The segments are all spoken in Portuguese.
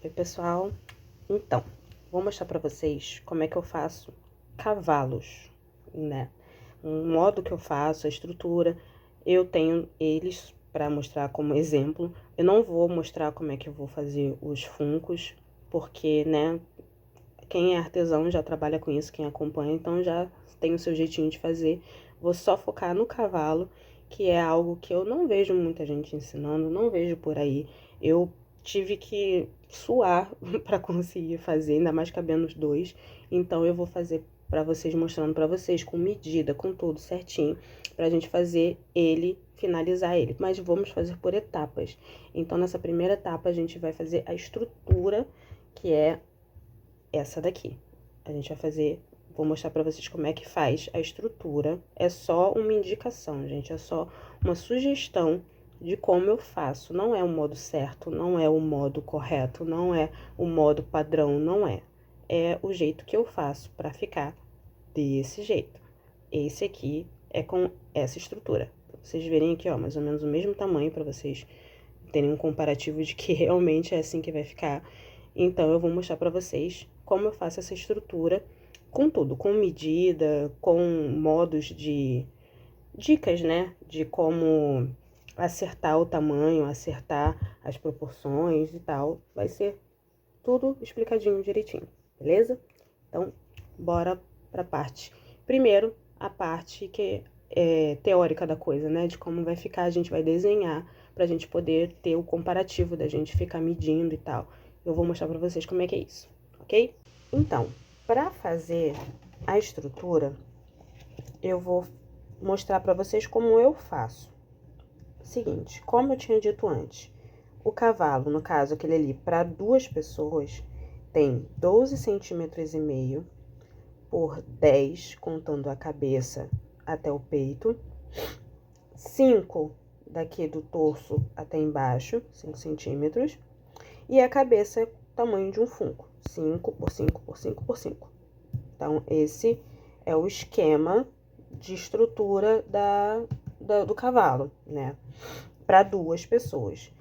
Oi, pessoal. Então, vou mostrar pra vocês como é que eu faço cavalos, né? Um modo que eu faço, a estrutura, eu tenho eles pra mostrar como exemplo. Eu não vou mostrar como é que eu vou fazer os funcos, porque, né, quem é artesão já trabalha com isso, quem acompanha, então já tem o seu jeitinho de fazer. Vou só focar no cavalo, que é algo que eu não vejo muita gente ensinando, não vejo por aí. Eu tive que suar para conseguir fazer, ainda mais cabendo os dois. Então eu vou fazer para vocês, mostrando para vocês com medida, com tudo certinho, pra gente fazer ele, finalizar ele. Mas vamos fazer por etapas. Então nessa primeira etapa a gente vai fazer a estrutura, que é essa daqui. A gente vai fazer, vou mostrar pra vocês como é que faz a estrutura. É só uma indicação, gente, é só uma sugestão de como eu faço. Não é o modo certo, não é o modo correto, não é o modo padrão, não é. É o jeito que eu faço pra ficar desse jeito. Esse aqui é com essa estrutura. Pra vocês verem aqui, ó, mais ou menos o mesmo tamanho, pra vocês terem um comparativo de que realmente é assim que vai ficar. Então, eu vou mostrar pra vocês como eu faço essa estrutura com tudo, com medida, com modos de dicas, né? De como acertar o tamanho, acertar as proporções e tal. Vai ser tudo explicadinho direitinho, beleza? Então, bora pra parte. Primeiro, a parte que é teórica da coisa, né? De como vai ficar, a gente vai desenhar pra gente poder ter o comparativo da gente ficar medindo e tal. Eu vou mostrar pra vocês como é que é isso, ok? Então, pra fazer a estrutura, eu vou mostrar pra vocês como eu faço. Seguinte, como eu tinha dito antes, o cavalo, no caso, aquele ali, para 2 pessoas, tem 12 centímetros e meio por 10, contando a cabeça até o peito. 5 daqui do torso até embaixo, 5 centímetros. E a cabeça é o tamanho de um funko, 5 por 5 por 5 por 5. Então, esse é o esquema de estrutura do cavalo, né? Para 2 pessoas.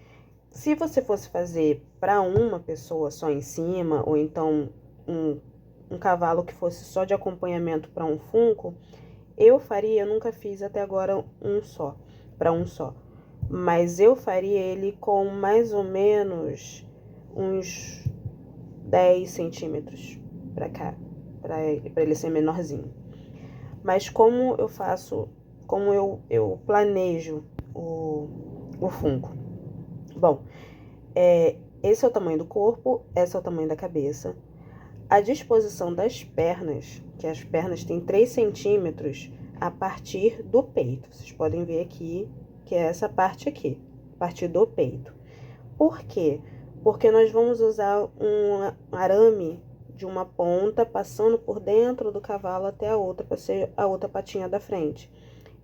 Se você fosse fazer para uma pessoa só em cima, ou então um cavalo que fosse só de acompanhamento para um funko, eu nunca fiz até agora para um só. Mas eu faria ele com mais ou menos uns 10 centímetros para cá, para ele ser menorzinho. Mas como eu faço, como eu planejo o funko? Bom, esse é o tamanho do corpo, esse é o tamanho da cabeça. A disposição das pernas, que as pernas têm 3 centímetros a partir do peito. Vocês podem ver aqui que é essa parte aqui, a partir do peito. Por quê? Porque nós vamos usar um arame de uma ponta passando por dentro do cavalo até a outra, para ser a outra patinha da frente.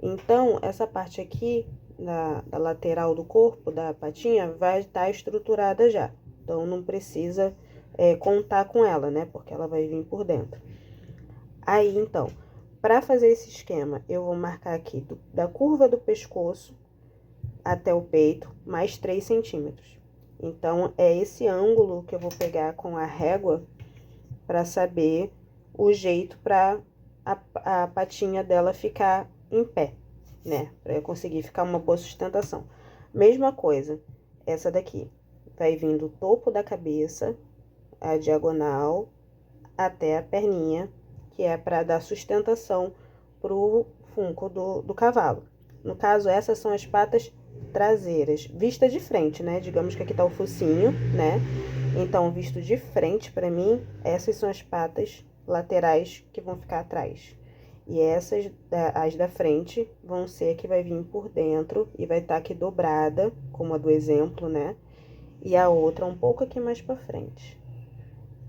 Então, essa parte aqui, da lateral do corpo, da patinha, vai estar estruturada já. Então, não precisa contar com ela, né? Porque ela vai vir por dentro. Aí, então, para fazer esse esquema, eu vou marcar aqui da curva do pescoço até o peito, mais 3 centímetros. Então, é esse ângulo que eu vou pegar com a régua para saber o jeito para a patinha dela ficar em pé, né? Para eu conseguir ficar uma boa sustentação. Mesma coisa, essa daqui. Vai vindo o topo da cabeça, a diagonal, até a perninha, que é para dar sustentação pro funko do cavalo. No caso, essas são as patas traseiras, vista de frente, né? Digamos que aqui tá o focinho, né? Então, visto de frente para mim, essas são as patas laterais que vão ficar atrás. E essas, as da frente, vão ser a que vai vir por dentro e vai estar aqui dobrada, como a do exemplo, né? E a outra um pouco aqui mais pra frente.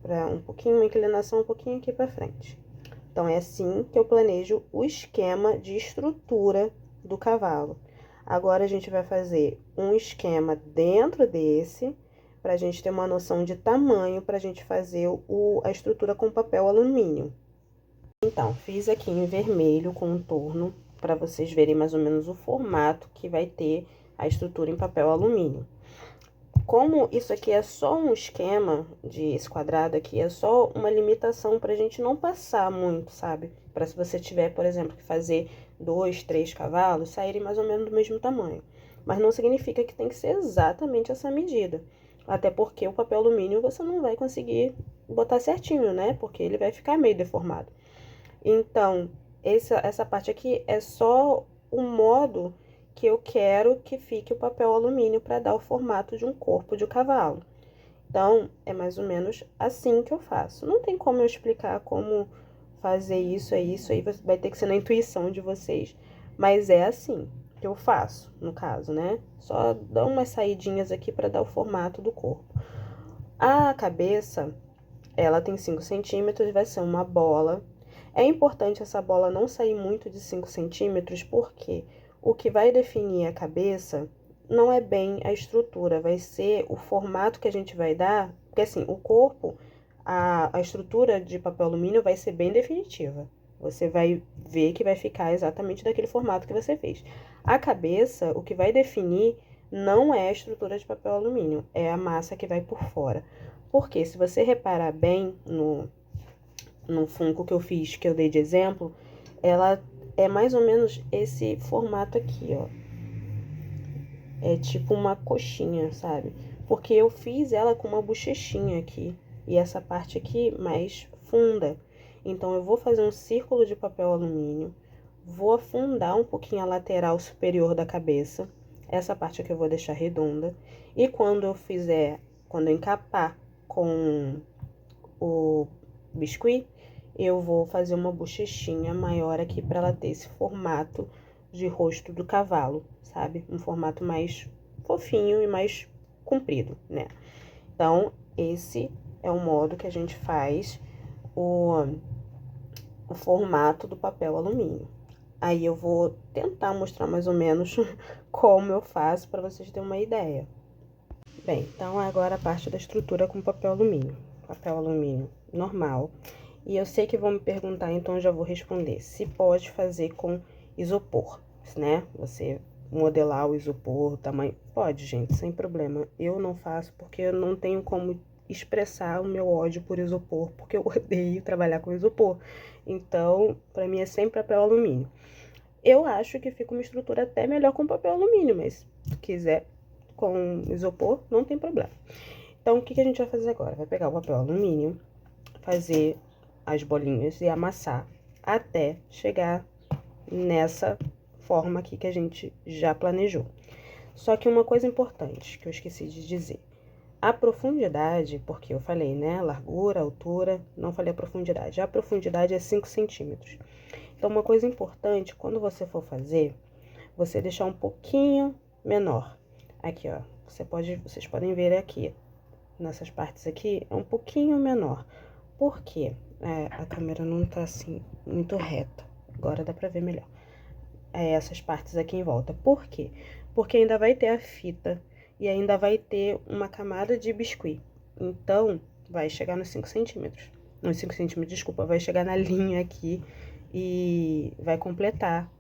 Pra um pouquinho, uma inclinação um pouquinho aqui pra frente. Então, é assim que eu planejo o esquema de estrutura do cavalo. Agora, a gente vai fazer um esquema dentro desse, pra gente ter uma noção de tamanho, pra gente fazer a estrutura com papel alumínio. Então, fiz aqui em vermelho contorno, pra vocês verem mais ou menos o formato que vai ter a estrutura em papel alumínio. como isso aqui é só um esquema esse quadrado aqui, é só uma limitação pra gente não passar muito, sabe? Pra se você tiver, por exemplo, que fazer 2, 3 cavalos, saírem mais ou menos do mesmo tamanho. Mas não significa que tem que ser exatamente essa medida. Até porque o papel alumínio você não vai conseguir botar certinho, né? Porque ele vai ficar meio deformado. Então, essa parte aqui é só o modo que eu quero que fique o papel alumínio para dar o formato de um corpo de cavalo. Então, é mais ou menos assim que eu faço. Não tem como eu explicar como fazer isso, aí vai ter que ser na intuição de vocês. Mas é assim que eu faço, no caso, né? Só dá umas saidinhas aqui para dar o formato do corpo. A cabeça, ela tem 5 centímetros, vai ser uma bola. É importante essa bola não sair muito de 5 centímetros, porque o que vai definir a cabeça não é bem a estrutura, vai ser o formato que a gente vai dar, porque assim, o corpo, a estrutura de papel alumínio vai ser bem definitiva. Você vai ver que vai ficar exatamente daquele formato que você fez. A cabeça, o que vai definir não é a estrutura de papel alumínio, é a massa que vai por fora. Porque se você reparar bem no Funko que eu fiz, que eu dei de exemplo, ela é mais ou menos esse formato aqui, ó. É tipo uma coxinha, sabe? Porque eu fiz ela com uma bochechinha aqui. E essa parte aqui mais funda. Então, eu vou fazer um círculo de papel alumínio. Vou afundar um pouquinho a lateral superior da cabeça. Essa parte aqui eu vou deixar redonda. E quando eu encapar com o biscuit, eu vou fazer uma bochechinha maior aqui para ela ter esse formato de rosto do cavalo, sabe? Um formato mais fofinho e mais comprido, né? Então, esse é o modo que a gente faz o formato do papel alumínio. Aí eu vou tentar mostrar mais ou menos como eu faço para vocês terem uma ideia. Bem, então agora a parte da estrutura com papel alumínio. Papel alumínio normal. E eu sei que vão me perguntar, então eu já vou responder. Se pode fazer com isopor, né? Você modelar o isopor, o tamanho... Pode, gente, sem problema. Eu não faço porque eu não tenho como expressar o meu ódio por isopor, porque eu odeio trabalhar com isopor. Então, pra mim é sempre papel alumínio. Eu acho que fica uma estrutura até melhor com papel alumínio, mas se quiser com isopor, não tem problema. Então, o que a gente vai fazer agora? Vai pegar o papel alumínio, fazer as bolinhas e amassar até chegar nessa forma aqui que a gente já planejou. Só que uma coisa importante que eu esqueci de dizer. A profundidade, porque eu falei, né? Largura, altura, não falei a profundidade. A profundidade é 5 centímetros. Então, uma coisa importante, quando você for fazer, você deixar um pouquinho menor. Aqui, ó, vocês podem ver aqui, nessas partes aqui, é um pouquinho menor. Por quê? A câmera não tá assim, muito reta. Agora dá pra ver melhor. Essas partes aqui em volta. Por quê? Porque ainda vai ter a fita e ainda vai ter uma camada de biscuit. Então, vai chegar nos 5 centímetros. Nos 5 centímetros, desculpa, vai chegar na linha aqui e vai completar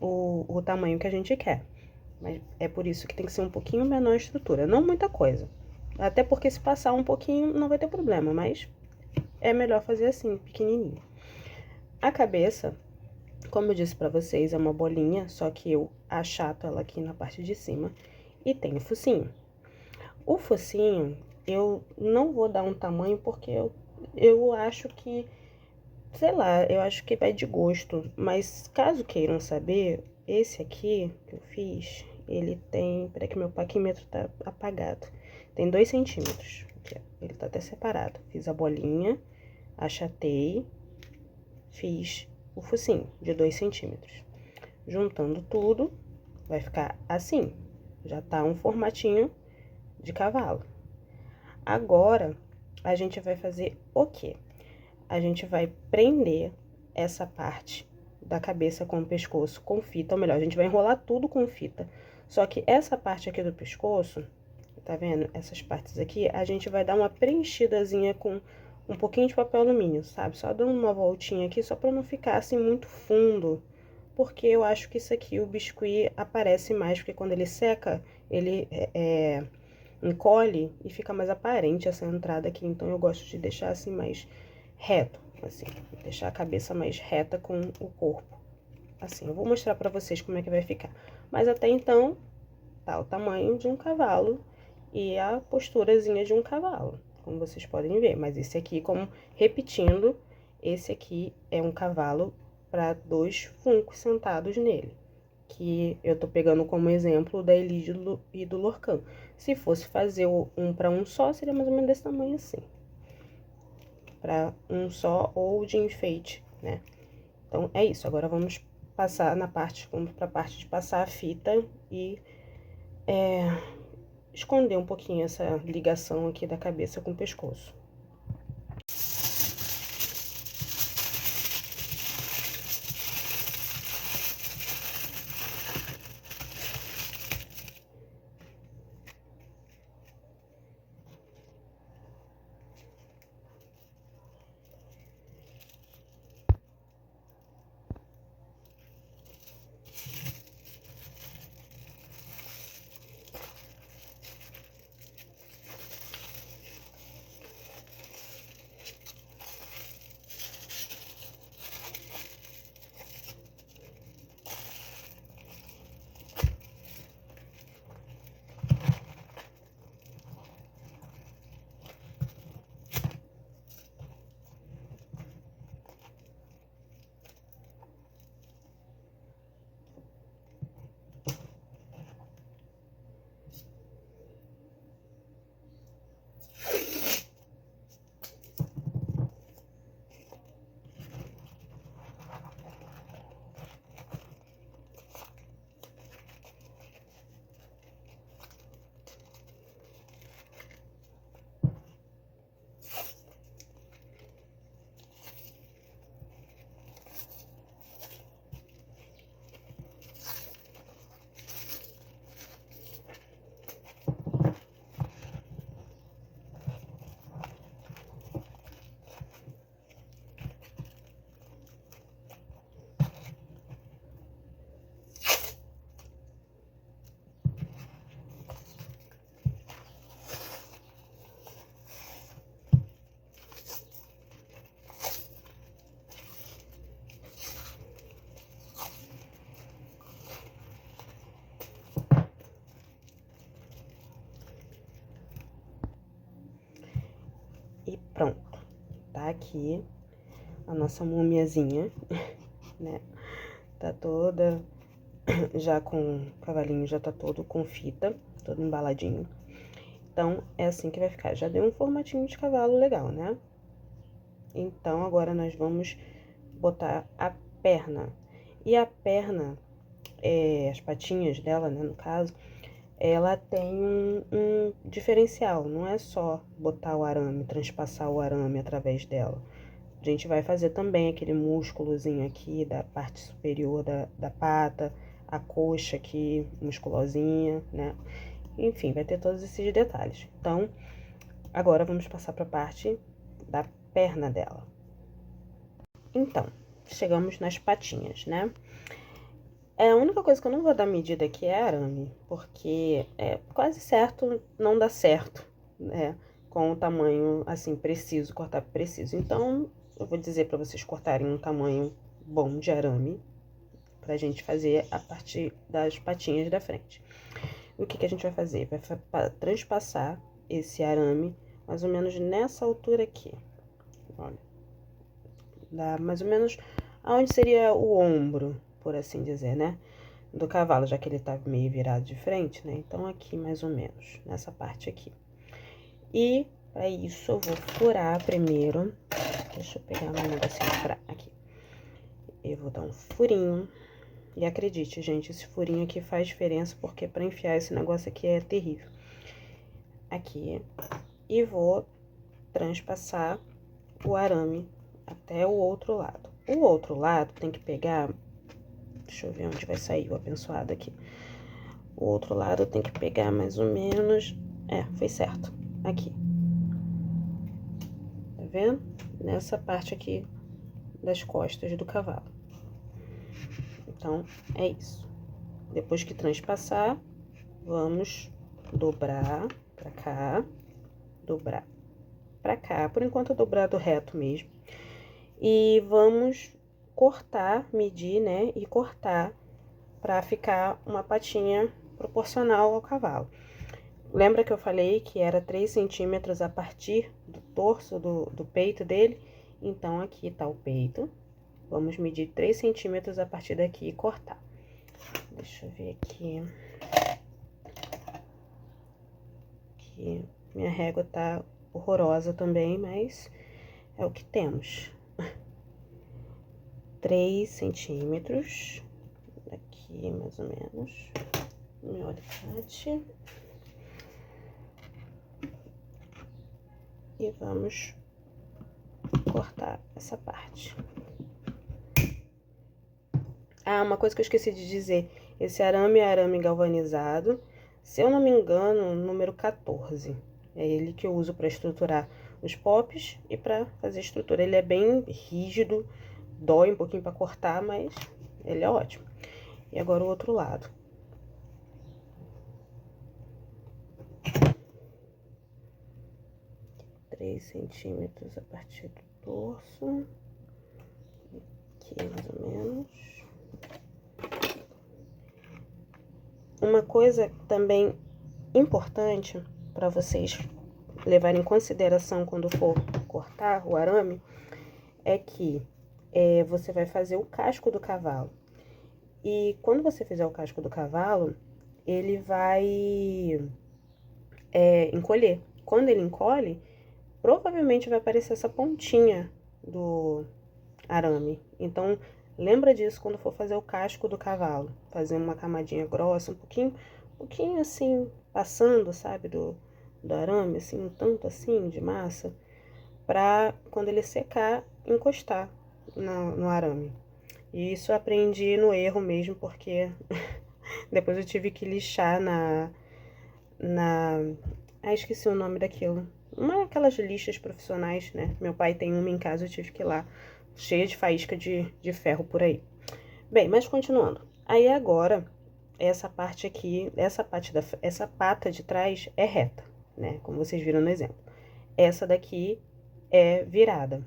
o tamanho que a gente quer. Mas é por isso que tem que ser um pouquinho menor a estrutura, não muita coisa. Até porque se passar um pouquinho não vai ter problema, mas é melhor fazer assim, pequenininho. A cabeça, como eu disse pra vocês, é uma bolinha, só que eu achato ela aqui na parte de cima e tem o focinho. O focinho, eu não vou dar um tamanho porque eu acho que, sei lá, eu acho que vai de gosto. Mas caso queiram saber, esse aqui que eu fiz, ele tem... Peraí que meu paquímetro tá apagado. Tem 2 centímetros. Aqui, ó, ele tá até separado. Fiz a bolinha, achatei, fiz o focinho de 2 centímetros. Juntando tudo, vai ficar assim. Já tá um formatinho de cavalo. Agora, a gente vai fazer o quê? A gente vai prender essa parte da cabeça com o pescoço com fita, ou melhor, a gente vai enrolar tudo com fita. Só que essa parte aqui do pescoço, tá vendo? Essas partes aqui, a gente vai dar uma preenchidazinha com um pouquinho de papel alumínio, sabe? Só dando uma voltinha aqui, só pra não ficar assim muito fundo. Porque eu acho que isso aqui, o biscuit, aparece mais, porque quando ele seca, ele encolhe e fica mais aparente essa entrada aqui. Então, eu gosto de deixar assim mais reto, assim, deixar a cabeça mais reta com o corpo. Assim, eu vou mostrar pra vocês como é que vai ficar. Mas até então, tá o tamanho de um cavalo e a posturazinha de um cavalo, como vocês podem ver. Mas esse aqui, como repetindo, esse aqui é um cavalo para 2 funcos sentados nele, que eu tô pegando como exemplo da Elige e do Lorcan. Se fosse fazer um para um só, seria mais ou menos desse tamanho assim. Para um só ou de enfeite, né? Então, é isso. Agora, vamos passar vamos pra parte de passar a fita e esconder um pouquinho essa ligação aqui da cabeça com o pescoço. E pronto, tá aqui a nossa mumiazinha, né? Tá toda já com o cavalinho, já tá todo com fita, todo embaladinho. Então, é assim que vai ficar. Já deu um formatinho de cavalo legal, né? Então, agora nós vamos botar a perna. E a perna, as patinhas dela, né, no caso, ela tem um diferencial. Não é só botar o arame, transpassar o arame através dela. A gente vai fazer também aquele músculozinho aqui da parte superior da pata, a coxa aqui, musculosinha, né? Enfim, vai ter todos esses detalhes. Então, agora vamos passar para a parte da perna dela. Então, chegamos nas patinhas, né? A única coisa que eu não vou dar medida aqui é arame, porque é quase certo não dá certo, né? Com o tamanho, assim, preciso, cortar preciso. Então, eu vou dizer para vocês cortarem um tamanho bom de arame, pra gente fazer a parte das patinhas da frente. O que que a gente vai fazer? Vai transpassar esse arame mais ou menos nessa altura aqui. Olha, dá mais ou menos aonde seria o ombro, por assim dizer, né? Do cavalo, já que ele tá meio virado de frente, né? Então, aqui mais ou menos, nessa parte aqui. E, para isso, eu vou furar primeiro. Deixa eu pegar meu negocinho pra aqui. Eu vou dar um furinho. E acredite, gente, esse furinho aqui faz diferença, porque para enfiar esse negócio aqui é terrível. Aqui. E vou transpassar o arame até o outro lado. O outro lado tem que pegar... Deixa eu ver onde vai sair o abençoado aqui. O outro lado tem que pegar mais ou menos... foi certo. Aqui. Tá vendo? Nessa parte aqui das costas do cavalo. Então, é isso. Depois que transpassar, vamos dobrar pra cá, dobrar pra cá. Por enquanto, eu dobrado reto mesmo. E vamos cortar, medir, né? E cortar pra ficar uma patinha proporcional ao cavalo. Lembra que eu falei que era 3 centímetros a partir do torso, do peito dele? Então, aqui tá o peito. Vamos medir 3 centímetros a partir daqui e cortar. Deixa eu ver aqui. Aqui, minha régua tá horrorosa também, mas é o que temos. 3 centímetros. Aqui, mais ou menos. Meu alicate. E vamos cortar essa parte. Ah, uma coisa que eu esqueci de dizer. Esse arame é arame galvanizado. Se eu não me engano, número 14. É ele que eu uso para estruturar os pops e para fazer a estrutura. Ele é bem rígido, dói um pouquinho para cortar, mas ele é ótimo. E agora o outro lado. Três centímetros a partir do torso. Aqui, mais ou menos. Uma coisa também importante para vocês levarem em consideração quando for cortar o arame é que você vai fazer o casco do cavalo. E quando você fizer o casco do cavalo, ele vai encolher. Quando ele encolhe, provavelmente vai aparecer essa pontinha do arame. Então, lembra disso quando for fazer o casco do cavalo. Fazer uma camadinha grossa, um pouquinho assim, passando, sabe, do arame, assim, um tanto assim de massa, pra quando ele secar, encostar no arame. E isso eu aprendi no erro mesmo, porque depois eu tive que lixar esqueci o nome daquilo. Aquelas lixas profissionais, né? Meu pai tem uma em casa, eu tive que ir lá, cheia de faísca de ferro por aí. Bem, mas continuando. Aí agora, essa parte aqui, essa pata de trás é reta, né? Como vocês viram no exemplo. Essa daqui é virada.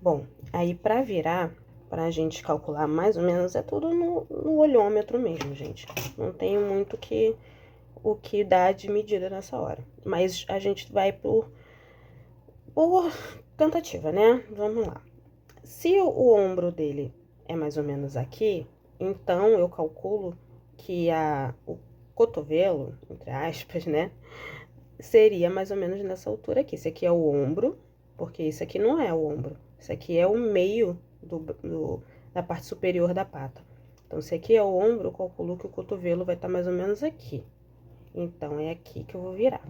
Bom, aí pra virar, pra gente calcular mais ou menos, é tudo no olhômetro mesmo, gente. Não tem muito o que dar de medida nessa hora. Mas a gente vai por tentativa, né? Vamos lá. Se o ombro dele é mais ou menos aqui, então eu calculo que o cotovelo, entre aspas, né? Seria mais ou menos nessa altura aqui. Esse aqui é o ombro, porque isso aqui não é o ombro. Isso aqui é o meio da parte superior da pata. Então, se aqui é o ombro, eu calculo que o cotovelo vai estar mais ou menos aqui. Então, é aqui que eu vou virar.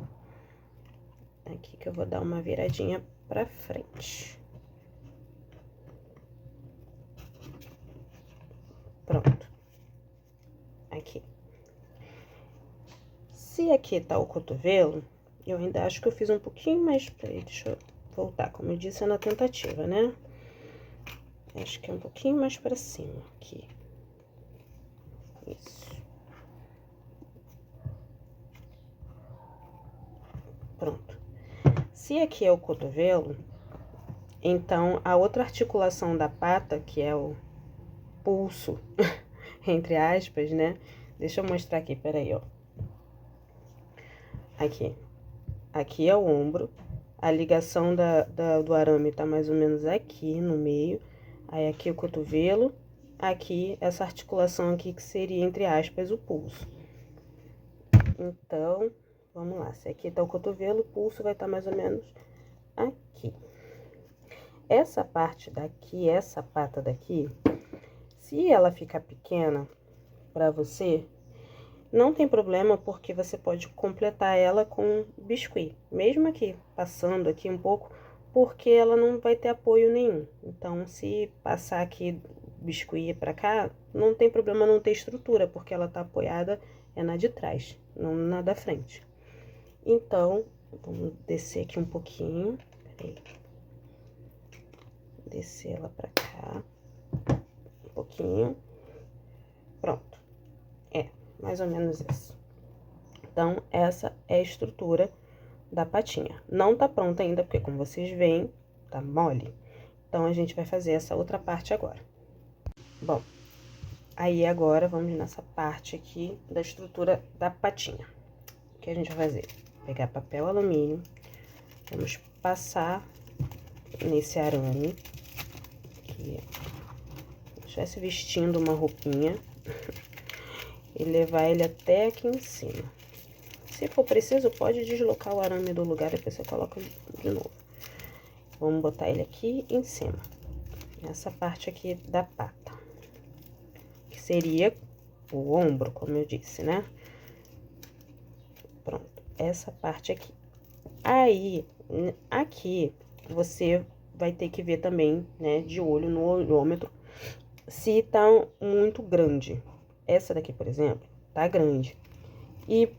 Aqui que eu vou dar uma viradinha pra frente. Pronto. Aqui. Se aqui tá o cotovelo, eu ainda acho que eu fiz um pouquinho mais... Peraí, deixa eu voltar. Como eu disse, é na tentativa, né? Acho que é um pouquinho mais pra cima aqui. Isso. Pronto. Se aqui é o cotovelo, então a outra articulação da pata, que é o pulso, entre aspas, né? Deixa eu mostrar aqui, peraí, ó. Aqui. Aqui é o ombro. A ligação do arame tá mais ou menos aqui no meio. Aí aqui o cotovelo. Aqui essa articulação aqui que seria, entre aspas, o pulso. Então, vamos lá. Se aqui tá o cotovelo, o pulso vai estar mais ou menos aqui. Essa parte daqui, essa pata daqui, se ela ficar pequena pra você, não tem problema, porque você pode completar ela com biscuit. Mesmo aqui, passando aqui um pouco, porque ela não vai ter apoio nenhum. Então, se passar aqui biscuit pra cá, não tem problema não ter estrutura, porque ela tá apoiada na de trás, não na da frente. Então, vamos descer aqui um pouquinho. Peraí. Descer ela pra cá. Um pouquinho. Pronto. Mais ou menos isso. Então, essa é a estrutura da patinha. Não tá pronta ainda, porque como vocês veem, tá mole. Então, a gente vai fazer essa outra parte agora. Bom, aí agora vamos nessa parte aqui da estrutura da patinha. O que a gente vai fazer? Pegar papel alumínio, vamos passar nesse arame, aqui, como se estivesse vestindo uma roupinha, e levar ele até aqui em cima. Se for preciso, pode deslocar o arame do lugar, depois você coloca de novo. Vamos botar ele aqui em cima, nessa parte aqui da pata, que seria o ombro, como eu disse, né? Pronto, essa parte aqui. Aí, aqui, você vai ter que ver também, né, de olho no olhômetro, se tá muito grande. Essa daqui, por exemplo, tá grande. E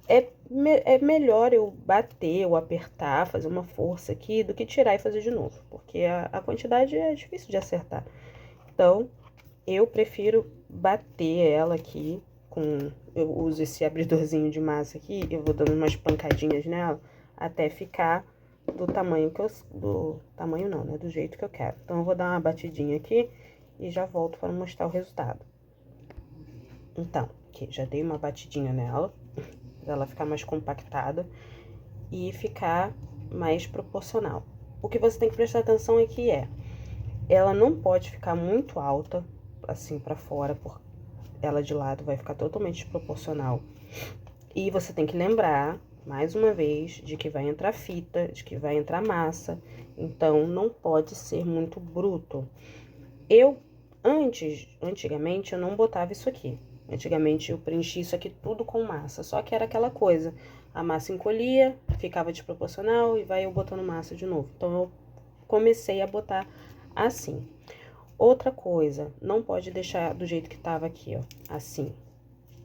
é melhor eu bater ou apertar, fazer uma força aqui, do que tirar e fazer de novo. Porque a quantidade é difícil de acertar. Então, eu prefiro bater ela aqui com... Eu uso esse abridorzinho de massa aqui, eu vou dando umas pancadinhas nela, até ficar do tamanho que eu... Do tamanho não, né? Do jeito que eu quero. Então, eu vou dar uma batidinha aqui e já volto para mostrar o resultado. Então, aqui, já dei uma batidinha nela, pra ela ficar mais compactada e ficar mais proporcional. O que você tem que prestar atenção é que ela não pode ficar muito alta, assim, pra fora, por ela de lado vai ficar totalmente desproporcional. E você tem que lembrar, mais uma vez, de que vai entrar fita, de que vai entrar massa, então não pode ser muito bruto. Antigamente, eu não botava isso aqui. Antigamente, eu preenchi isso aqui tudo com massa, só que era aquela coisa, a massa encolhia, ficava desproporcional e vai eu botando massa de novo. Então, eu comecei a botar assim. Outra coisa, não pode deixar do jeito que tava aqui, ó, assim,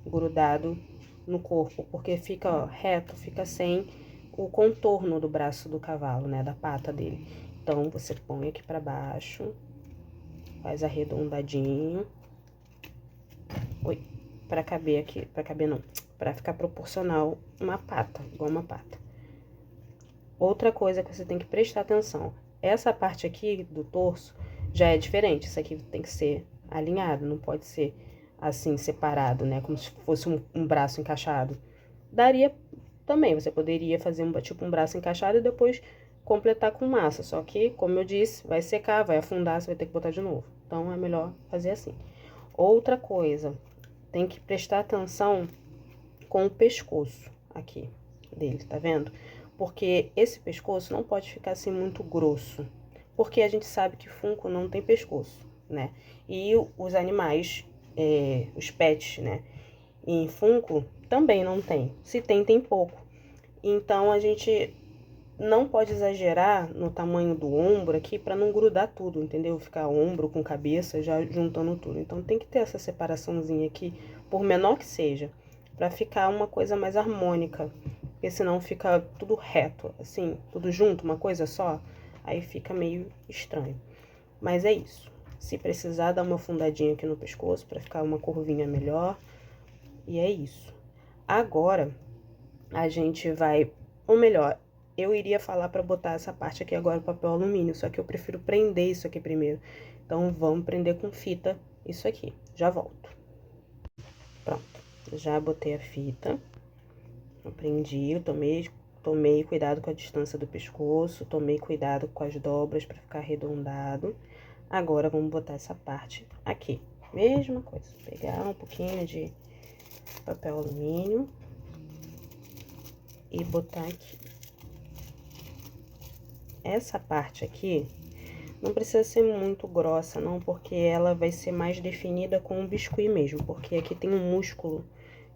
grudado no corpo, porque fica, ó, reto, fica sem o contorno do braço do cavalo, né, da pata dele. Então, você põe aqui pra baixo, faz arredondadinho. Oi, pra caber aqui, pra caber não, pra ficar proporcional uma pata, igual uma pata. Outra coisa que você tem que prestar atenção, essa parte aqui do torso já é diferente, isso aqui tem que ser alinhado, não pode ser assim, separado, né, como se fosse um braço encaixado. Daria também, você poderia fazer tipo um braço encaixado e depois completar com massa, só que, como eu disse, vai secar, vai afundar, você vai ter que botar de novo. Então, é melhor fazer assim. Outra coisa, tem que prestar atenção com o pescoço aqui dele, tá vendo? Porque esse pescoço não pode ficar assim muito grosso, porque a gente sabe que Funko não tem pescoço, né? E os animais, os pets, né? Em Funko também não tem. Se tem, tem pouco. Então, a gente não pode exagerar no tamanho do ombro aqui para não grudar tudo, entendeu? Ficar ombro com cabeça já juntando tudo. Então, tem que ter essa separaçãozinha aqui, por menor que seja, para ficar uma coisa mais harmônica. Porque senão fica tudo reto, assim, tudo junto, uma coisa só, aí fica meio estranho. Mas é isso. Se precisar, dar uma fundadinha aqui no pescoço para ficar uma curvinha melhor. E é isso. Agora, a gente vai... Ou melhor, eu iria falar para botar essa parte aqui agora, o papel alumínio, só que eu prefiro prender isso aqui primeiro. Então, vamos prender com fita isso aqui. Já volto. Pronto. Já botei a fita. Eu prendi, eu tomei cuidado com a distância do pescoço, tomei cuidado com as dobras para ficar arredondado. Agora, vamos botar essa parte aqui. Mesma coisa. Pegar um pouquinho de papel alumínio e botar aqui. Essa parte aqui não precisa ser muito grossa, não, porque ela vai ser mais definida com o biscuit mesmo, porque aqui tem um músculo,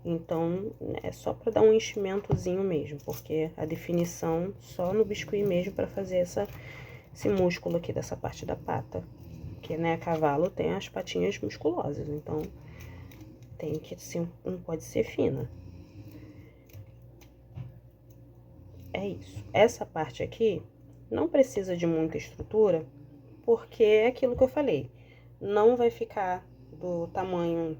então é só para dar um enchimentozinho mesmo, porque a definição só no biscuit mesmo para fazer esse músculo aqui dessa parte da pata, porque, né, cavalo tem as patinhas musculosas, então tem que ser, não pode ser fina. É isso. Essa parte aqui não precisa de muita estrutura, porque é aquilo que eu falei. Não vai ficar do tamanho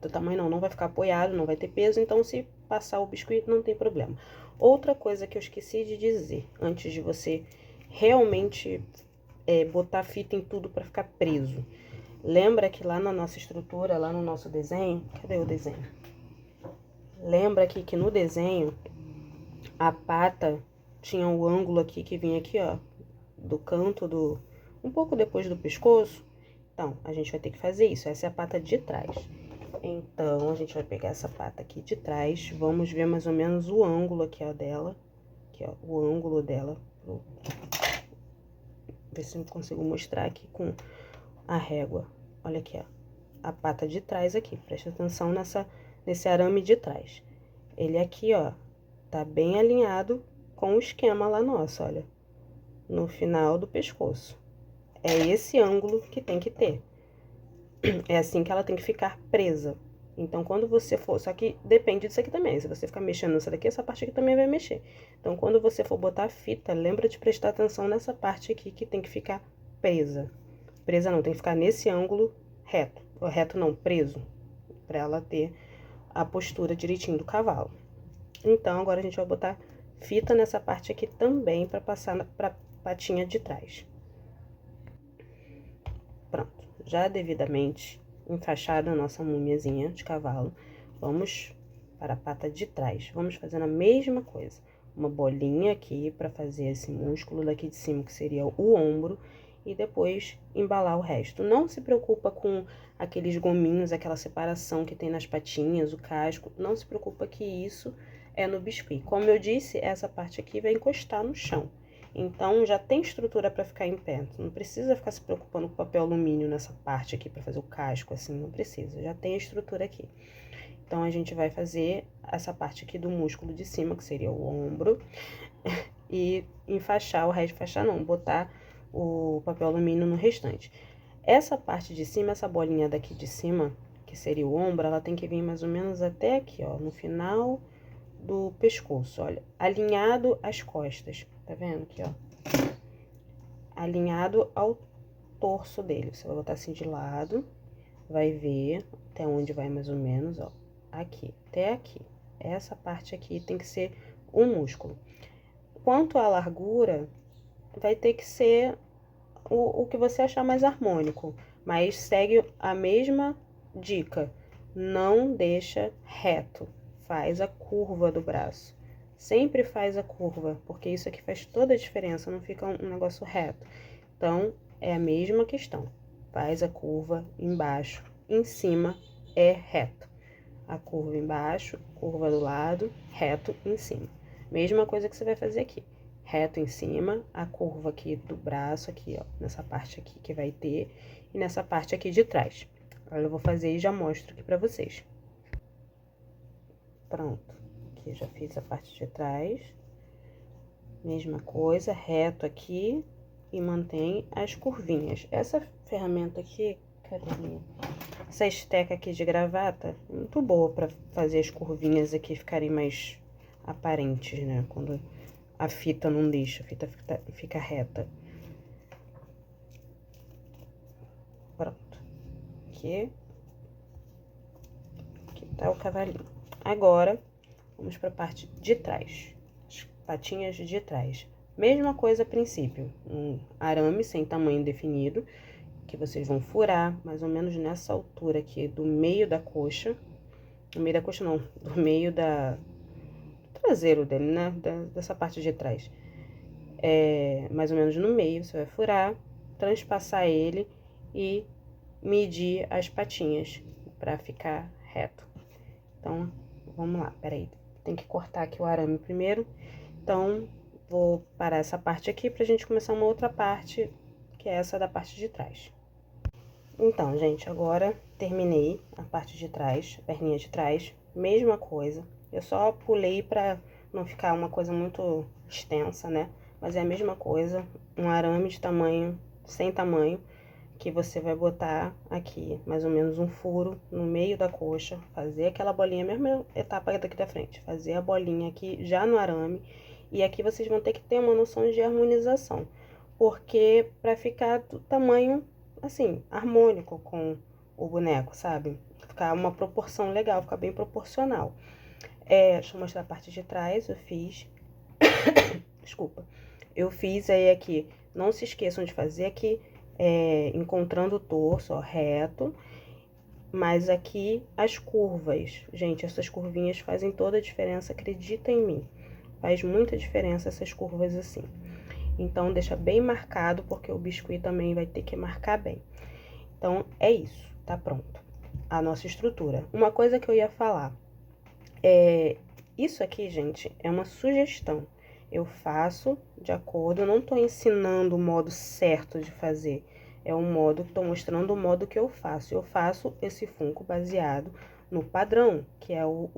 do tamanho não vai ficar apoiado, não vai ter peso, então se passar o biscuit não tem problema. Outra coisa que eu esqueci de dizer, antes de você realmente botar fita em tudo para ficar preso. Lembra que lá na nossa estrutura, lá no nosso desenho, cadê o desenho? Lembra aqui que no desenho, a pata tinha o ângulo aqui que vinha aqui, ó, do canto um pouco depois do pescoço? Então, a gente vai ter que fazer isso, essa é a pata de trás. Então, a gente vai pegar essa pata aqui de trás, vamos ver mais ou menos o ângulo aqui, ó, dela. Aqui, ó, o ângulo dela. Ver se eu consigo mostrar aqui com a régua. Olha aqui, ó, a pata de trás aqui. Presta atenção nesse arame de trás. Ele aqui, ó, tá bem alinhado com o esquema lá nosso, olha. No final do pescoço. É esse ângulo que tem que ter. É assim que ela tem que ficar presa. Então, quando você for... Só que depende disso aqui também. Se você ficar mexendo nessa daqui, essa parte aqui também vai mexer. Então, quando você for botar a fita, lembra de prestar atenção nessa parte aqui que tem que ficar presa. Presa não, tem que ficar nesse ângulo reto. Reto não, preso. Pra ela ter a postura direitinho do cavalo. Então, agora a gente vai botar fita nessa parte aqui também pra passar pra patinha de trás. Pronto, já devidamente enfaixada a nossa múmiazinha de cavalo, vamos para a pata de trás. Vamos fazendo a mesma coisa. Uma bolinha aqui para fazer esse músculo daqui de cima, que seria o ombro, e depois embalar o resto. Não se preocupa com aqueles gominhos, aquela separação que tem nas patinhas, o casco. Não se preocupa que isso é no biscuit. Como eu disse, essa parte aqui vai encostar no chão. Então, já tem estrutura para ficar em pé. Não precisa ficar se preocupando com papel alumínio nessa parte aqui para fazer o casco, assim, não precisa. Já tem a estrutura aqui. Então, a gente vai fazer essa parte aqui do músculo de cima, que seria o ombro, e enfaixar o resto, enfaixar não, botar o papel alumínio no restante. Essa parte de cima, essa bolinha daqui de cima, que seria o ombro, ela tem que vir mais ou menos até aqui, ó, no final do pescoço, olha, alinhado às costas, tá vendo aqui, ó? Alinhado ao torso dele. Você vai botar assim de lado, vai ver até onde vai mais ou menos, ó, aqui, até aqui. Essa parte aqui tem que ser um músculo. Quanto à largura, vai ter que ser o que você achar mais harmônico, mas segue a mesma dica, não deixa reto. Faz a curva do braço. Sempre faz a curva, porque isso aqui faz toda a diferença, não fica um negócio reto. Então, é a mesma questão. Faz a curva embaixo, em cima é reto. A curva embaixo, curva do lado, reto em cima. Mesma coisa que você vai fazer aqui. Reto em cima, a curva aqui do braço, aqui, ó, nessa parte aqui que vai ter, e nessa parte aqui de trás. Agora eu vou fazer e já mostro aqui pra vocês. Pronto, aqui já fiz a parte de trás. Mesma coisa, reto aqui e mantém as curvinhas. Essa ferramenta aqui, cadê minha? Essa esteca aqui de gravata, muito boa pra fazer as curvinhas aqui ficarem mais aparentes, né? Quando a fita não deixa, a fita fica reta. Pronto. Aqui tá o cavalinho. Agora, vamos para a parte de trás, as patinhas de trás. Mesma coisa a princípio, um arame sem tamanho definido, que vocês vão furar mais ou menos nessa altura aqui do meio da coxa. Do meio da coxa não, do meio do traseiro dele, né? Dessa parte de trás. Mais ou menos no meio, você vai furar, transpassar ele e medir as patinhas para ficar reto. Então, vamos lá, peraí, tem que cortar aqui o arame primeiro. Então, vou parar essa parte aqui pra gente começar uma outra parte, que é essa da parte de trás. Então, gente, agora terminei a parte de trás, perninha de trás, mesma coisa. Eu só pulei pra não ficar uma coisa muito extensa, né? Mas é a mesma coisa, um arame de tamanho, sem tamanho, que você vai botar aqui, mais ou menos um furo no meio da coxa, fazer aquela bolinha, mesma etapa daqui da frente, fazer a bolinha aqui já no arame, e aqui vocês vão ter que ter uma noção de harmonização, porque pra ficar do tamanho, assim, harmônico com o boneco, sabe? ficar uma proporção legal, ficar bem proporcional. Deixa eu mostrar a parte de trás, eu fiz... Desculpa. Eu fiz aí aqui, não se esqueçam de fazer aqui, encontrando o torso, ó, reto. Mas aqui as curvas, gente, essas curvinhas fazem toda a diferença, acredita em mim. Faz muita diferença essas curvas assim. Então, deixa bem marcado, porque o biscuit também vai ter que marcar bem. Então, é isso, tá pronto. A nossa estrutura. Uma coisa que eu ia falar, isso aqui, gente, é uma sugestão. Eu faço de acordo, eu não tô ensinando o modo certo de fazer. É um modo que tô mostrando o modo que eu faço. Eu faço esse Funko baseado no padrão, que é o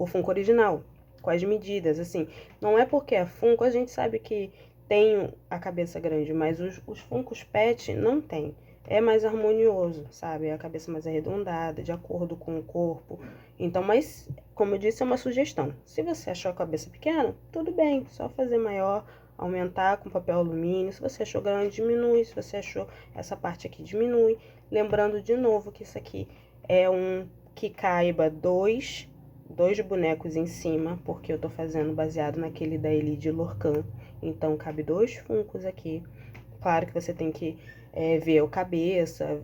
Funko original, com as medidas, assim. Não é porque é Funko, a gente sabe que tem a cabeça grande, mas os Funkos Pet não tem. É mais harmonioso, sabe? A cabeça mais arredondada, de acordo com o corpo. Então, mas, como eu disse, é uma sugestão. Se você achou a cabeça pequena, tudo bem, só fazer maior, aumentar com papel alumínio. Se você achou grande, diminui. Se você achou essa parte aqui, diminui. Lembrando de novo que isso aqui é um que caiba dois bonecos em cima, porque eu tô fazendo baseado naquele da Elide Lorcan. Então, cabe 2 Funkos aqui. Claro que você tem que ver o cabeça,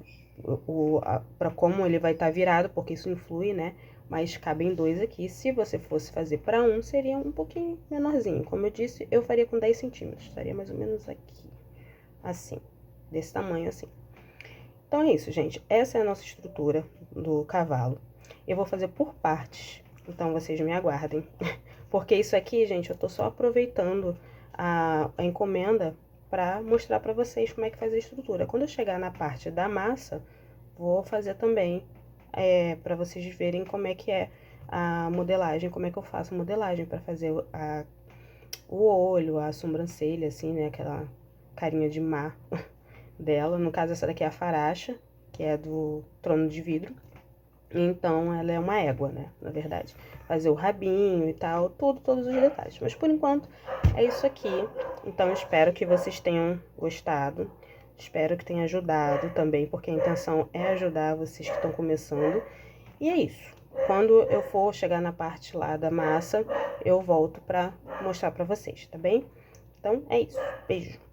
para como ele vai estar virado, porque isso influi, né? Mas cabem 2 aqui. Se você fosse fazer para um, seria um pouquinho menorzinho. Como eu disse, eu faria com 10 centímetros. Estaria mais ou menos aqui, assim, desse tamanho assim. Então é isso, gente. Essa é a nossa estrutura do cavalo. Eu vou fazer por partes, então vocês me aguardem. Porque isso aqui, gente, eu tô só aproveitando a encomenda pra mostrar pra vocês como é que faz a estrutura. Quando eu chegar na parte da massa, vou fazer também pra vocês verem como é que é a modelagem, como é que eu faço a modelagem pra fazer o olho, a sobrancelha, assim, né, aquela carinha de mar dela. No caso, essa daqui é a Faracha, que é do Trono de Vidro. Então, ela é uma égua, né, na verdade. Fazer o rabinho e tal, todos os detalhes. Mas, por enquanto, é isso aqui. Então, espero que vocês tenham gostado. Espero que tenha ajudado também, porque a intenção é ajudar vocês que estão começando. E é isso. Quando eu for chegar na parte lá da massa, eu volto pra mostrar pra vocês, tá bem? Então, é isso. Beijo!